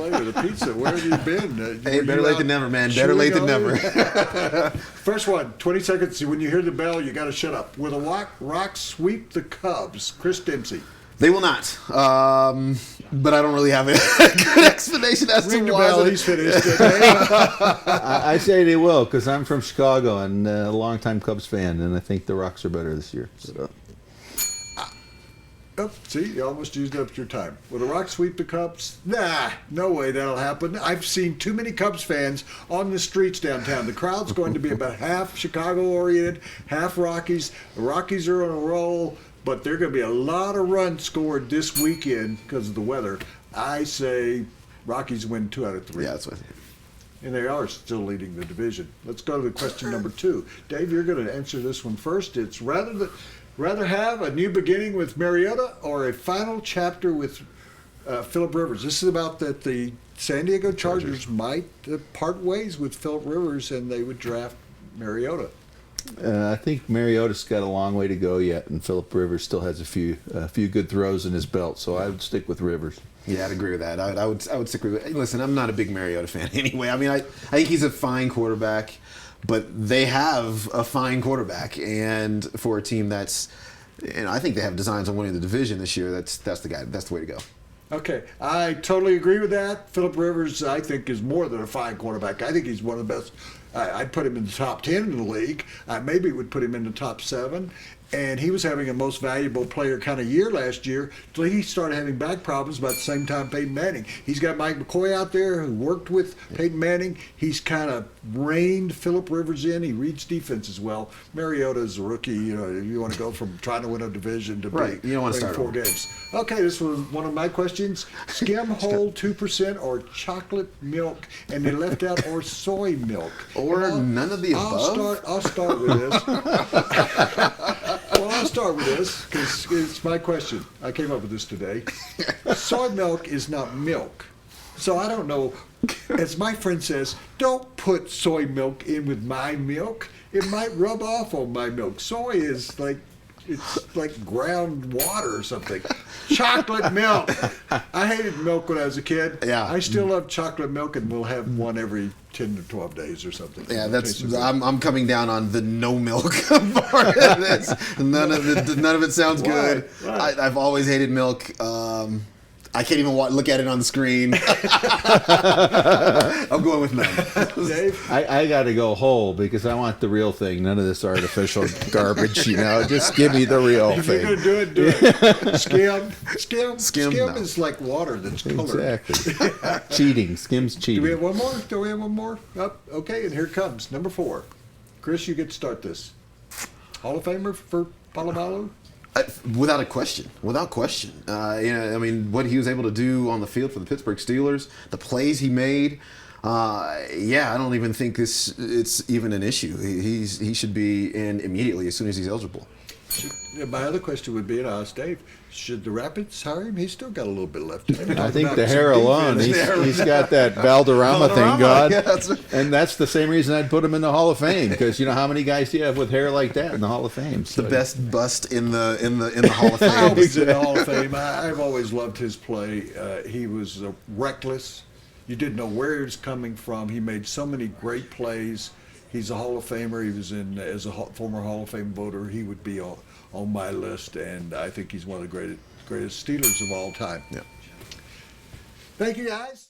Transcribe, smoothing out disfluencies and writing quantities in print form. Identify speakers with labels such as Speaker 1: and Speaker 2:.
Speaker 1: later. The pizza. Where have you been?
Speaker 2: Hey, better late than never, man. Better late than never.
Speaker 1: First one, 20 seconds. When you hear the bell, you got to shut up. Will the Rocks sweep the Cubs? Chris Dempsey.
Speaker 2: They will not. But I don't really have a good explanation as
Speaker 1: Ring
Speaker 2: to
Speaker 1: the
Speaker 2: why.
Speaker 1: bell. He's finished.
Speaker 3: I say they will because I'm from Chicago and a longtime Cubs fan, and I think the Rocks are better this year. So.
Speaker 1: Oh, see, you almost used up your time. Will the Rocks sweep the Cubs? Nah, no way that'll happen. I've seen too many Cubs fans on the streets downtown. The crowd's going to be about half Chicago-oriented, half Rockies. The Rockies are on a roll, but there are going to be a lot of runs scored this weekend because of the weather. I say Rockies win 2 out of 3.
Speaker 2: Yeah, that's what I think.
Speaker 1: And they are still leading the division. Let's go to the question number 2. Dave, you're going to answer this one first. It's rather have a new beginning with Mariota or a final chapter with Phillip Rivers. This is about that the San Diego Chargers might part ways with Phillip Rivers and they would draft Mariota.
Speaker 3: I think Mariota's got a long way to go yet, and Phillip Rivers still has a few good throws in his belt. So I would stick with Rivers.
Speaker 2: Yeah, I'd agree with that. I would stick with it. Listen, I'm not a big Mariota fan anyway. I mean, I think he's a fine quarterback, but they have a fine quarterback, and for a team that's, I think they have designs on winning the division this year. That's the way to go.
Speaker 1: Okay, I totally agree with that. Phillip Rivers, I think, is more than a fine quarterback. I think he's one of the best. I'd put him in the top 10 in the league. I maybe would put him in the top 7. And he was having a most valuable player kind of year last year until he started having back problems about the same time Peyton Manning. He's got Mike McCoy out there who worked with Peyton Manning. He's kind of reined Phillip Rivers in. He reads defenses well. Mariota is a rookie. You want to go from trying to win a division to
Speaker 2: right. You don't want to start
Speaker 1: 4 games. Okay, this was one of my questions. Skim whole 2% or chocolate milk, and they left out or soy milk.
Speaker 2: Or none of the above?
Speaker 1: I'll start with this. Well, I'll start with this because it's my question. I came up with this today. Soy milk is not milk. So I don't know. As my friend says, don't put soy milk in with my milk. It might rub off on my milk. Soy is it's like ground water or something. Chocolate milk. I hated milk when I was a kid.
Speaker 2: Yeah.
Speaker 1: I still love chocolate milk, and we'll have one every 10 to 12 days or something.
Speaker 2: Yeah, I'm coming down on the no milk part of this. None of it sounds good.
Speaker 1: Why?
Speaker 2: I've always hated milk. I can't even look at it on the screen. I'm going with none.
Speaker 1: Dave?
Speaker 3: I got to go whole because I want the real thing. None of this artificial garbage, Just give me the real
Speaker 1: If
Speaker 3: thing.
Speaker 1: you're going to do it. Skim
Speaker 2: no.
Speaker 1: is like water that's colored.
Speaker 3: Exactly. Cheating. Skim's cheating.
Speaker 1: Do we have one more? Oh, okay, and here it comes. Number 4. Chris, you get to start this. Hall of Famer for Palomalu?
Speaker 2: Without question. I mean, what he was able to do on the field for the Pittsburgh Steelers, the plays he made. I don't even think it's even an issue. He should be in immediately as soon as he's eligible.
Speaker 1: My other question would be, and I asked Dave, should the Rapids hire him? He's still got a little bit left in him.
Speaker 3: I think the hair alone, he's got that Valderrama thing going.
Speaker 2: Yeah, that's right.
Speaker 3: And that's the same reason I'd put him in the Hall of Fame, because how many guys do you have with hair like that in the Hall of Fame? So.
Speaker 2: The best bust in the Hall of
Speaker 1: I hope
Speaker 2: Fame.
Speaker 1: he's in the Hall of Fame. I've always loved his play. He was reckless. You didn't know where he was coming from. He made so many great plays. He's a Hall of Famer. He was as a former Hall of Fame voter. He would be on my list, and I think he's one of the greatest Steelers of all time.
Speaker 2: Yeah.
Speaker 1: Thank you, guys.